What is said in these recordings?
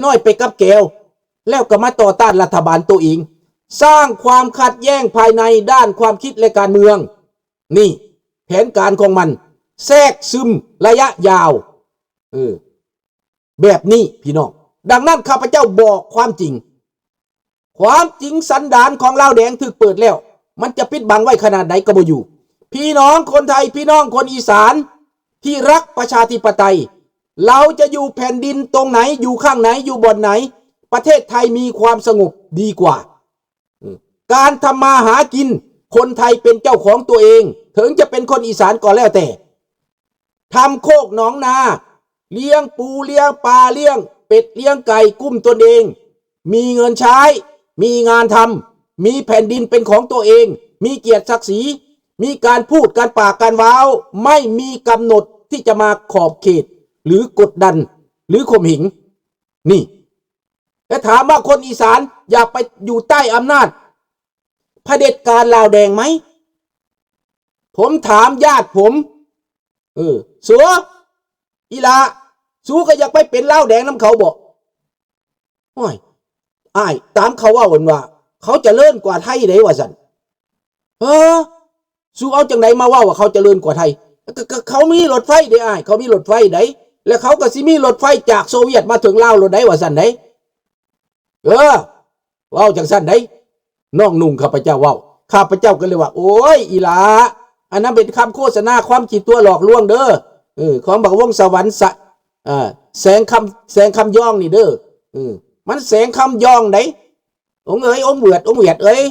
น้อยไปกับแก้วแล้วก็มาต่อต้านรัฐบาลตัวเองสร้างความขัดแย้งภายในด้านความคิดและการเมืองนี่แผนการของมันแทรกซึมระยะยาวแบบนี้พี่น้องดังนั้นข้าพเจ้าบอกความจริงสันดานของลาวแดงถูกเปิดแล้วมันจะปิดบังไว้ขนาดไหนก็บ่อยู่พี่น้องคนไทยพี่น้องคนอีสานที่รักประชาธิปไตยเราจะอยู่แผ่นดินตรงไหนอยู่ข้างไหนอยู่บนไหนประเทศไทยมีความสงบดีกว่าการทำมาหากินคนไทยเป็นเจ้าของตัวเองถึงจะเป็นคนอีสานก็แล้วแต่ทำโคกหนองนาเลี้ยงปูเลี้ยงปลาเลี้ยงเป็ดเลี้ยงไก่กุ้มตนเองมีเงินใช้มีงานทำมีแผ่นดินเป็นของตัวเองมีเกียรติศักดิ์ศรีมีการพูดการปากการว้าวไม่มีกำหนดที่จะมาขอบเขตหรือกดดันหรือข่มเหงนี่แต่ถามว่าคนอีสานอยากไปอยู่ใต้อำนาจเผด็จการลาวแดงไหมผมถามญาติผมสัวอีลาสู้ก็อยากไปเป็นลาวแดงน้ำเขาบอกโอ้ยอ้ายตามเขาว่าเขาจะเลื่อนกว่าไทยได้ว่าสันสู้เอาจังไหนมาว่าเขาจะเลื่อนกว่าไทยเขามีรถไฟได้อ้ายเขามีรถไฟได้แล้วเขาก็สิมีรถไฟจากโซเวียตมาถึงลาวรถได้ว่าสันได้ว้าวจังสันได้น้องนุ่งข้าพเจ้าว้าวข้าพเจ้าก็เลยว่าโอ้ยอีหลาอันนั้นเป็นคำโฆษณาความคิดตัวหลอกลวงเด้อของบักวงสวรรค์แสงคำย่องนี่เด้อมันแสงคำย่องไหนองเอ๋ยองเวียดเอ้ย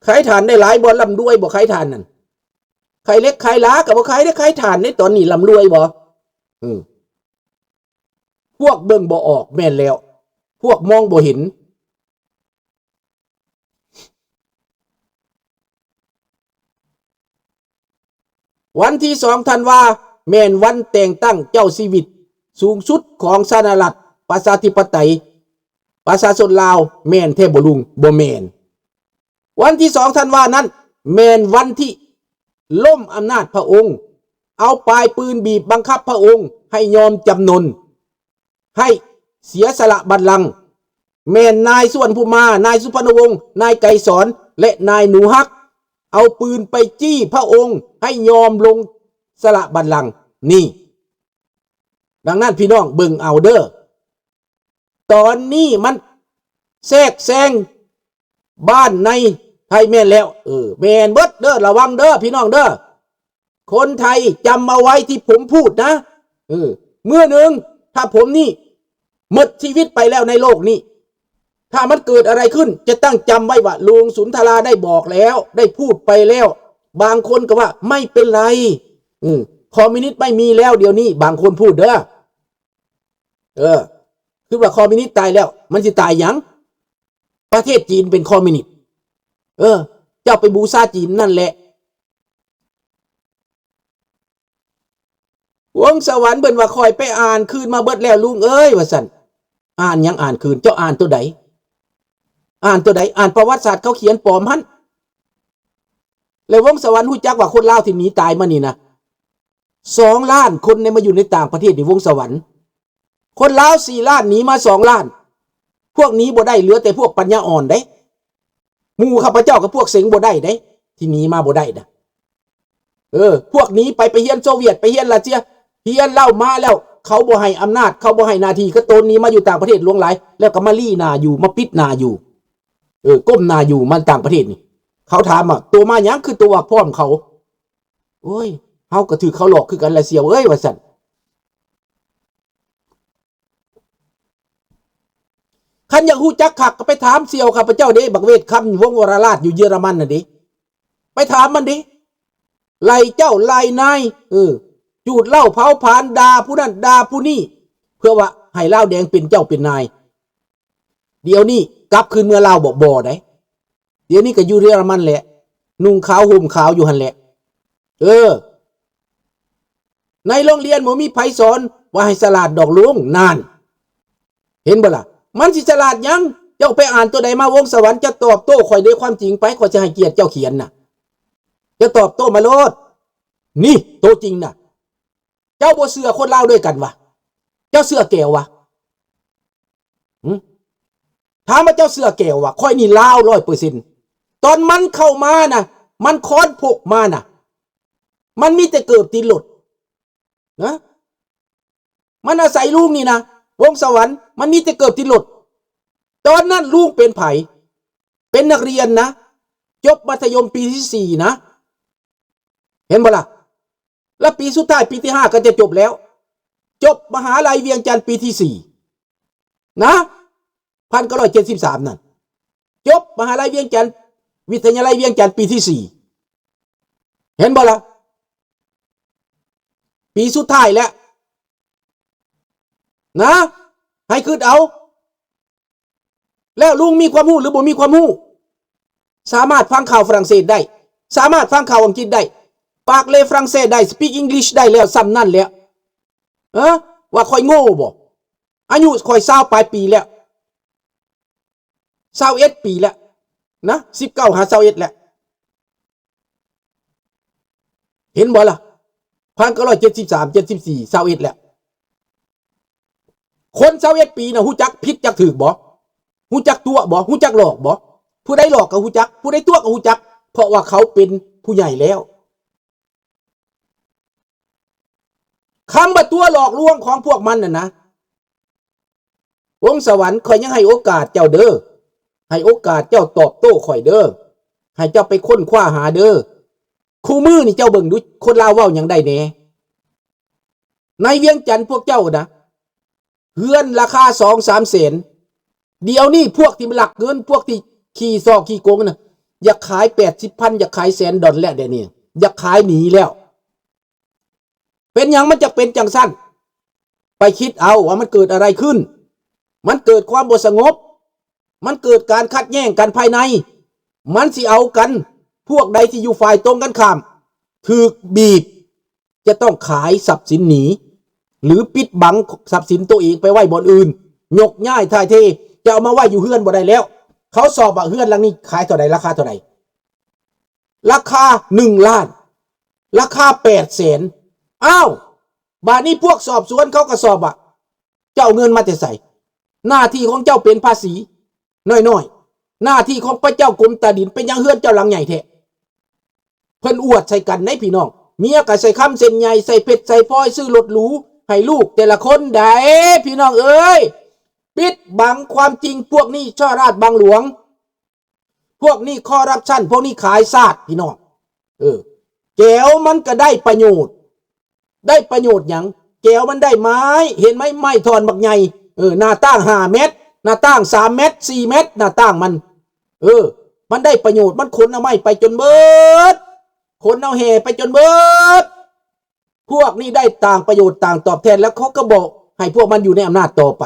ใครฐานได้หลายบ่ลำด้วยบ่ใครฐานนั่นใครเล็กใครล้ากับบ่ใครได้ใครฐานในตอนนี้ลำรวยบ่พวกเบิ่งบ่ออกแม่นแล้วพวกมองบ่เห็นวันที่2 ธันวาแม่นวันแต่งตั้งเจ้าชีวิตสูงสุดของสหรัฐประชาธิปไตยประชาชนลาวแม่นแท้บ่ลุงบ่แม่นวันที่2 ธันวานั้นแม่นวันที่ล้มอำนาจพระองค์เอาปลายปืนบีบบังคับพระองค์ให้ยอมจำนนให้เสียสละบัลลังก์แม่นนายส่วนภูมานายสุพรรณวงศ์นายไกรสอนและนายหนูฮักเอาปืนไปจี้พระองค์ให้ยอมลงสละบัลลังก์นี่ดังนั้นพี่น้องเบิ่งเอาเด้อตอนนี้มันแทรกแซงบ้านในไทยแม่นแล้วแม่นเบิดเด้อระวังเด้อพี่น้องเด้อคนไทยจำเอาไว้ที่ผมพูดนะเมื่อหนึ่งถ้าผมนี่หมดชีวิตไปแล้วในโลกนี้ถ้ามันเกิดอะไรขึ้นจะตั้งจำไว้ว่าลุงสุนทราได้บอกแล้วได้พูดไปแล้วบางคนก็ว่าไม่เป็นไรคอมมิวนิสต์ไม่มีแล้วเดี๋ยวนี้บางคนพูดเด้อคือว่าคอมมิวนิสต์ตายแล้วมันสิตายหยังประเทศจีนเป็นคอมมิวนิสต์เจ้าไปบูชาจีนนั่นแหละวงสวรรค์เบิ่นว่าคอยไปอ่านคืนมาเบิดแล้วลุงเอ้ยว่าซั่นอ่านยังอ่านคืนเจ้าอ่านตัวใดอ่านประวัติศาสตร์เขาเขียนปลอมหั่นแล้ววงสวรรค์ฮู้จักว่าคนลาวที่หนีตายมานี่นะ2 ล้านคนในมาอยู่ในต่างประเทศในวงสวรรค์คนลาว4 ล้านหนีมา2 ล้านพวกนี้บ่ได้เหลือแต่พวกปัญญาอ่อนเด้หมู่ข้าพเจ้ากับพวกเสงบ่ได้เด้ที่หนีมาบ่ได้นะพวกนี้ไปเฮียนโซเวียตไปเฮียนรัสเซียเฮียนเล่ามาแล้วเขาบ่ให้อำนาจเขาบ่ให้หน้าที่ก็ตนนี้มาอยู่ต่างประเทศหลวงหลายแล้วก็มาลี่นาอยู่มาปิดนาอยู่ก้มนาอยู่มันต่างประเทศนี่เขาถามตัวมาหยังคือตัวพร้อมเขาโอ้ยเฮาก็ถือเขาหลอกคือกันละเสียวว่าซั่นคันอยากฮู้จักคักก็ไปถามเสี่ยวข้าพเจ้าเด้บักเวทคำวงวรราชอยู่เยอรมันน่ะเด้ไปถามมันดิไล่เจ้าไล่นายจูดเหล้าเผาผลาญด่าผู้นั้นด่าผู้นี้เพื่อว่าให้ลาวแดงเป็นเจ้าเป็นนายเดี๋ยวนี้กลับคืนเมื่อลาวบอกบ่ได้เดี๋ยวนี้ก็อยู่เยอรมันแหละนุ่งขาวห่มขาวอยู่หั่นแหละในโรงเรียนบ่มีไผสอนว่าให้ฉลาดดอกลุงนานเห็นบ่ล่ะมันสิฉลาดยังเจ้าไปอ่านตัวใดมาวงสวรรค์จะตอบโต้ข่อยด้วยความจริงไปข่อยจะให้เกียรติเจ้าเขียนน่ะจะตอบโต้มาโลดนี่โตจริงน่ะเจ้าบ่เชื่อคนลาวด้วยกันวะ เจ้าเสื้อแก้ววะถามว่าเจ้าเสื้อแก้ววะค่อยนี่ลาว100%ตอนมันเข้ามานะมันค้อนพกมานะมันมีแต่เกิบตีนหลดนะมันอาศัยลุงนี่นะวงสวรรค์มันมีแต่เกิบตีนหลดตอนนั้นลุงเป็นไผเป็นนักเรียนนะจบมัธยมปีที่4นะเห็นบ่ล่ะแล้วปีสุดท้ายปีที่5ก็จะจบแล้วจบมหาลัยเวียงจันทร์ปีที่4นะ1973นั่นจบมหาลัยเวียงจันทร์วิทยาลัยเวียงจันทร์ปีที่4เห็นบ่ล่ะปีสุดท้ายแล้วนะให้คืดเอาแล้วลุงมีความรู้หรือบ่มีความรู้สามารถฟังข่าวฝรั่งเศสได้สามารถฟังข่าวอังกฤษได้ปากเลฝรั่งเศสได้ speak English ได้แล้วซ้ำนั่นแล้วว่าค่อยโง่บ่อายุค่อย20ปลายปีแล้ว21ปีแล้วนะ19หา21แล้วเห็นบ่ล่ะ1973 74 21แล้วคน21ปีน่ะฮู้จักผิดจักถูกบ่ฮู้จักตัวบ่ฮู้จักหลอกบ่ผู้ใดหลอกก็ฮู้จักผู้ใดตัวก็ฮู้จักเพราะว่าเขาเป็นผู้ใหญ่แล้วคำว่าตัวหลอกลวงของพวกมันน่ะนะวงสวรรค์ข่อยยังให้โอกาสเจ้าเด้อให้โอกาสเจ้าตอบโต้ข่อยเด้อให้เจ้าไปค้นคว้าหาเด้อคู่มือนี่เจ้าเบิ่งดูคนลาวเว้าหยังได้แน่ในเวียงจันทน์พวกเจ้านะเฮือนราคา 2-3 แสนเดี๋ยวนี้พวกที่หลักเงินพวกที่ขี้ซอกขี้โกงน่ะอยากขาย80,000อยากขาย$100,000แล้วเดี๋ยวนี้อยากขายหนีแล้วเป็นหยังมันจะเป็นจังสั้นไปคิดเอาว่ามันเกิดอะไรขึ้นมันเกิดความบ่สงบมันเกิดการขัดแย้งกันภายในมันสิเอากันพวกใดที่อยู่ฝ่ายตรงกันข้ามถูกบีบจะต้องขายทรัพย์สินหนีหรือปิดบังทรัพย์สินตัวเองไปไว้บ่อนอื่นยกย้ายถ่ายเทจะเอามาไว้อยู่เฮือนบ่ได้แล้วเขาสอบว่าเฮือนหลังนี้ขายเท่าใดราคาเท่าใดราคา1 ล้านราคา800,000อ้าวบาดนี้พวกสอบสวนเขาก็สอบว่าเจ้าเงินมาแต่ใส่หน้าที่ของเจ้าเป็นภาษีน้อยๆหน้าที่ของพระเจ้ากรมตาดินเป็นยังเฮือนเจ้าหลังใหญ่แท้เพิ่นอวดใส่กันในพี่น้องเมียก็ใส่คำเส้นใหญ่ใส่เพชรใส่พลอยซื้อรถหรูให้ลูกแต่ละคนได้พี่น้องเอ้ยปิดบังความจริงพวกนี้ช่อราชบังหลวงพวกนี้คอร์รัปชันพวกนี้ขายซาดพี่น้องแก้วมันก็ได้ประโยชน์หยังแก้วมันได้ไม้เห็นไหมไม้ทอนบักใหญ่หน้าต่าง5 เมตรหน้าต่าง3 เมตร 4 เมตรหน้าต่างมันมันได้ประโยชน์มันขนเอาไม้ไปจนเบิดขนเอาแห่ไปจนเบิดพวกนี้ได้ต่างประโยชน์ต่างตอบแทนแล้วเขาก็บอกให้พวกมันอยู่ในอำนาจต่อไป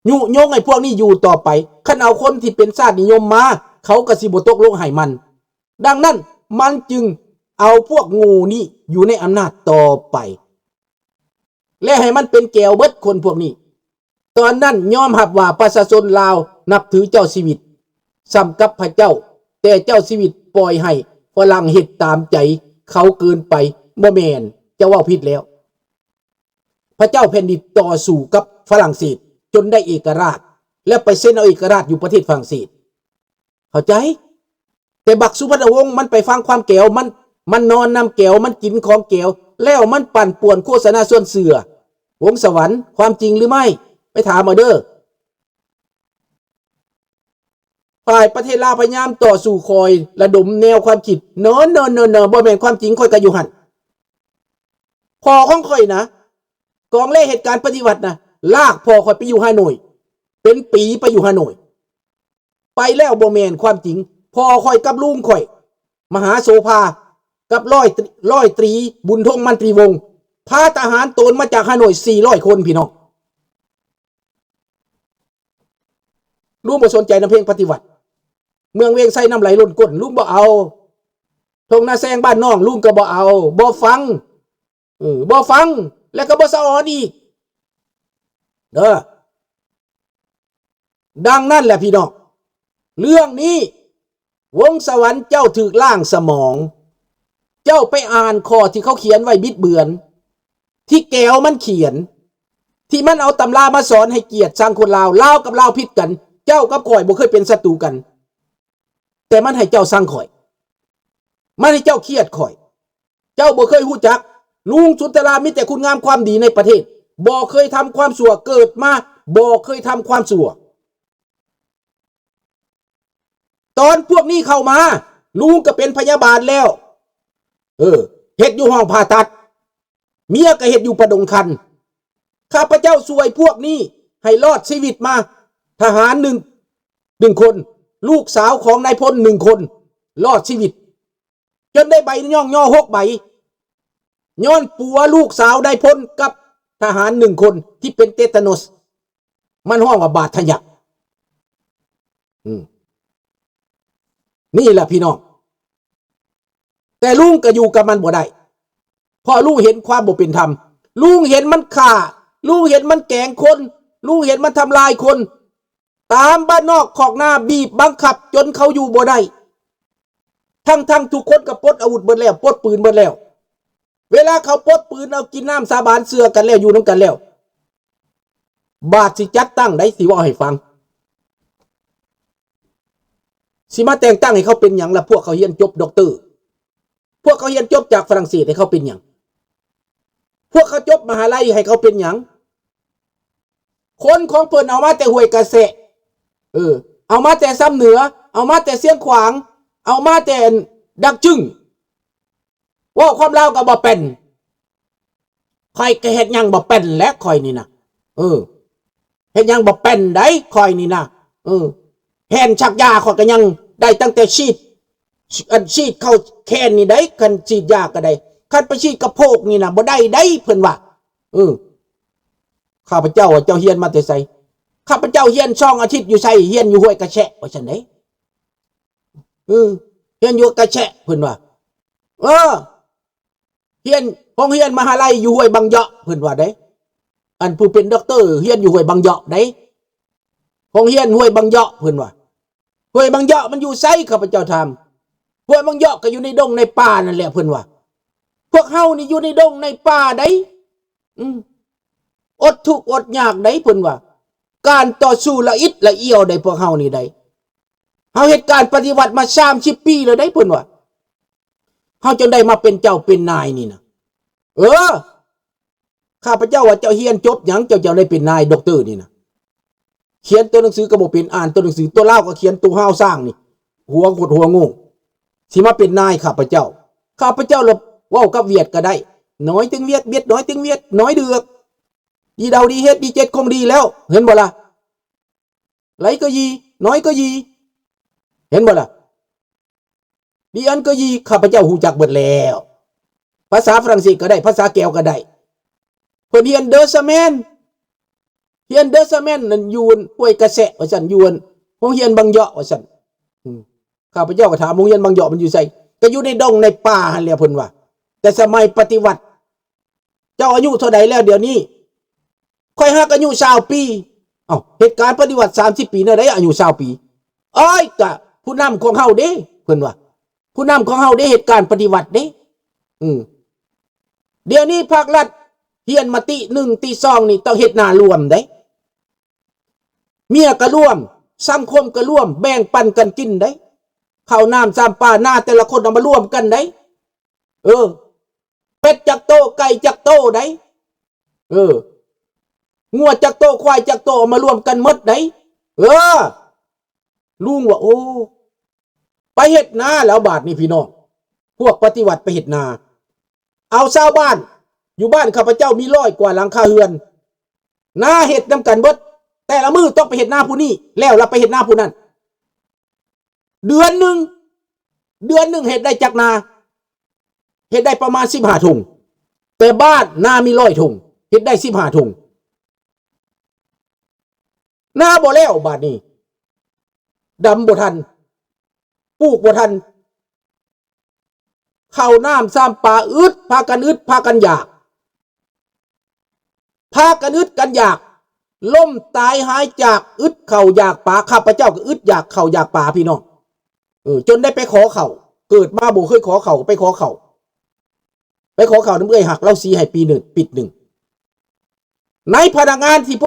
ยุยงให้พวกนี้อยู่ต่อไปคันเอาคนที่เป็นชาตินิยมมาเขาก็สิบ่ตกลงให้มันดังนั้นมันจึงเอาพวกงูนี่อยู่ในอำนาจต่อไปและให้มันเป็นแก้วเบิดคนพวกนี้ตอนนั้นยอมรับว่าประชาชนลาวนับถือเจ้าชีวิตซ้ำกับพระเจ้าแต่เจ้าชีวิตปล่อยให้ฝรั่งเฮ็ดตามใจเขาเกินไปบ่แม่นจะว่าผิดแล้วพระเจ้าแผ่นดินต่อสู้กับฝรั่งเศสจนได้เอกราชและไปเซ็นเอาเอกราชอยู่ประเทศฝรั่งเศสเข้าใจแต่บักสุพรรณวงศ์มันไปฟังความแก้วมันนอนนำแก้วมันกินของแก้วแล้วมันปั่นป่วนโฆษณาส่วนเสือวงสวรรค์ความจริงหรือไม่ไปถามมาเด้อฝ่ายประเทศลาวพยายามต่อสู้คอยระดมแนวความคิดเนอบ่แม่นความจริงค่อยก็อยู่หั่นพอของค่อยนะกองเล่เหตุการณ์ปฏิวัตินะลากพอค่อยไปอยู่ฮานอยเป็นปีไปอยู่ฮานอยไปแล้วบ่แม่นความจริงพอค่อยกับลุงค่อยมหาโสภากับร้อยตรีบุญทงมันตรีวงศ์พาทหารโตนมาจากฮานอย400 คนพี่น้องลุงบ่สนใจน้ำเพลงปฏิวัติเมืองเวียงไส้น้ำไหลล้นก้นลุงบ่เอาทงนาแซงบ้านน้องลุงก็บ่เอาบ่ฟังแล้วก็บ่สะออนอีกดังนั้นแหละพี่น้องเรื่องนี้วงสวรรค์เจ้าถูกล่างสมองเจ้าไปอ่านข้อที่เขาเขียนไว้บิดเบือนที่แก้วมันเขียน ที่มันเอาตำรามาสอนให้เกียรติสร้างคนลาวลาวกับลาวผิดกันเจ้ากับข่อยบ่เคยเป็นศัตรูกันแต่มันให้เจ้าสร้างข่อยมันให้เจ้าเครียดข่อยเจ้าบ่เคยฮู้จักลุงสุนทรามีแต่คุณงามความดีในประเทศบ่เคยทำความชั่วเกิดมาบ่เคยทำความชั่วตอนพวกนี้เข้ามาลุงก็เป็นพยาบาลแล้วเฮ็ดอยู่ห้องผ่าตัดเมียก็เฮ็ดอยู่ประดงคันข้าพเจ้าช่วยพวกนี้ให้รอดชีวิตมาทหารหนึ่งคนลูกสาวของนายพล1 คนรอดชีวิตจนได้ใบย่อ6 ใบย้อนปัวลูกสาวนายพลกับทหาร1 คนที่เป็นเตตาโนสมันห้องว่าบาดทะยักนี่แหละพี่น้องแต่ลุงก็อยู่กับมันบ่ได้เพราะลุงเห็นความบ่เป็นธรรมลุงเห็นมันฆ่าลุงเห็นมันแกล้งคนลุงเห็นมันทำลายคนตามบ้านนอกขอกหน้าบีบบังคับจนเขาอยู่บ่ได้ทั้งทุกคนก็ปลดอาวุธเบิดแล้วปลดปืนเบิดแล้วเวลาเขาปลดปืนเอากินน้ำสาบานเสือกันแล้วอยู่น้ำกันแล้วบาดสิจัดตั้งได้สิว่าให้ฟังสิมาแต่งตั้งให้เขาเป็นอย่างละพวกเขาเรียนจบด็อกเตอร์พวกเขาเรียนจบจากฝรั่งเศสให้เขาเป็นอย่างพวกเขาจบมหาลัยให้เขาเป็นอย่างคนของเพิ่นเอามาแต่ห้วยกระแสเอามาแต่ซ้ำเหนือเอามาแต่เสียงขวางเอามาแต่ดักจึงว่าความลาวก็บ่เป็นข่อยก็เฮ็ดหยังบ่เป็นและข่อยนี่นะเฮ็ดหยังบ่เป็นได้ข่อยนี่นะแห่นชักยาข่อยก็ยังได้ตั้งแต่ฉีดเข้าแขนนี่ได้คันฉีดยาก็ได้คันไปฉีดกระโพกนี่นะบ่ได้เพิ่นว่าข้าพเจ้าเจ้าเฮียนมาแต่ไสข้าพเจ้าเฮียน2 อาทิตย์อยู่ไสเฮียนอยู่ห้วยกระแฉะว่าซั่นเด้เฮียนอยู่กระแฉะเพิ่นว่าเฮียนของเฮียนมหาลัยอยู่ห้วยบางยะเพิ่นว่าได้อันผู้เป็นด็อกเตอร์เฮียนอยู่ห้วยบางยะได้ของเฮียนห้วยบางยะเพิ่นว่าห้วยบางยะมันอยู่ไสข้าพเจ้าถามห้วยบางยะก็อยู่ในดงในป่านั่นแหละเพิ่นว่าพวกเฮานี่อยู่ในดงในป่าได้อดทุกข์อดยากได้เพิ่นว่าการต่อสู้ละอิดละเอียวได้พวกเฮานี่ได้เฮาเหตุการณ์ปฏิวัติมา30 ปีแล้วได้เพิ่นว่าเฮาจนได้มาเป็นเจ้าเป็นนายนี่นะข้าพเจ้าว่าเจ้าเฮียนจบหยังเจ้าได้เป็นนายด็อกเตอร์นี่นะเขียนตัวหนังสือก็บ่เป็นอ่านตัวหนังสือตัวเล่าก็เขียนตัวห้าวสร้างนี่หัวกดหัวโง่สิมาเป็นนายข้าพเจ้าลบเว้ากับเวียดก็ได้น้อยตึงเวียดน้อยตึงเวียดน้อยเดือกดีเดาดีเฮ็ดดีเจ็ดคงดีแล้วเห็นบ่ล่ะไหลก็ยีน้อยก็ยีเห็นบ่ล่ะดีอันก็ยีข้าพเจ้าฮู้จักเบิดแล้วภาษาฝรั่งเศสก็ได้ภาษาแก้วก็ได้เพิ่นเรียนเดอร์ซะแมนนั่นอยู่ห้วยกระแสะว่าซั่นอยู่โรงเรียนบางยะว่าซั่นข้าพเจ้าก็ถามโรงเรียนบางยะมันอยู่ไสก็อยู่ในดงในป่าหั่นแหละเพิ่นว่าแต่สมัยปฏิวัติเจ้าอายุเท่าใดแล้วเดี๋ยวนี้ค่อยฮักอายุ20 ปีเหตุการณ์ปฏิวัติ30 ปีนั่นได้อายุ20 ปีก็ผู้นำของเฮาเด้เพิ่นว่าผู้นำของเฮาได้เหตุการณ์ปฏิวัติเด้เดี๋ยวนี้ภาครัฐเฮียนมาติ1ติ2นี่ต้องเฮ็ดหน้ารวมได้เมียก็ร่วมสังคมก็ร่วมแบ่งปันกันกินได้ข้าวน้ำ3 ป่าหน้าแต่ละคนเอามาร่วมกันได้เป็ดจักโตไก่จักโตได้งัวจักโตควายจักโตเอามารวมกันหมดได้ลุงว่าโอ้ไปเฮ็ดนาแล้วบาดนี้พี่น้องพวกปฏิวัติไปเฮ็ดนาเอาชาวบ้านอยู่บ้านข้าพเจ้ามี100 กว่าหลังคาเรือนนาเฮ็ดนำกันเบิดแต่ละมื้อต้องไปเฮ็ดนาผู้นี้แล้วเราไปเฮ็ดนาผู้นั้นเดือนหนึ่งเฮ็ดได้จักนาเฮ็ดได้ประมาณ15 ถุงแต่บ้านนามี100 ถุงเฮ็ดได้15 ถุงนาบ่แล้วบาดนี้ดำบ่ทันปลูกบ่ทันข้าวน้ำ3 ป่าพากันพากันอยากล่มตายหายจากข้าวอยากป่าข้าพเจ้าก็อยากข้าวอยากป่าพี่น้องจนได้ไปขอข้าวเกิดมาบ่เคยขอข้าวไปขอข้าวน้ำเอ้ยหักเราสีให้ปี1 ปิด 1 ในพนักงานที่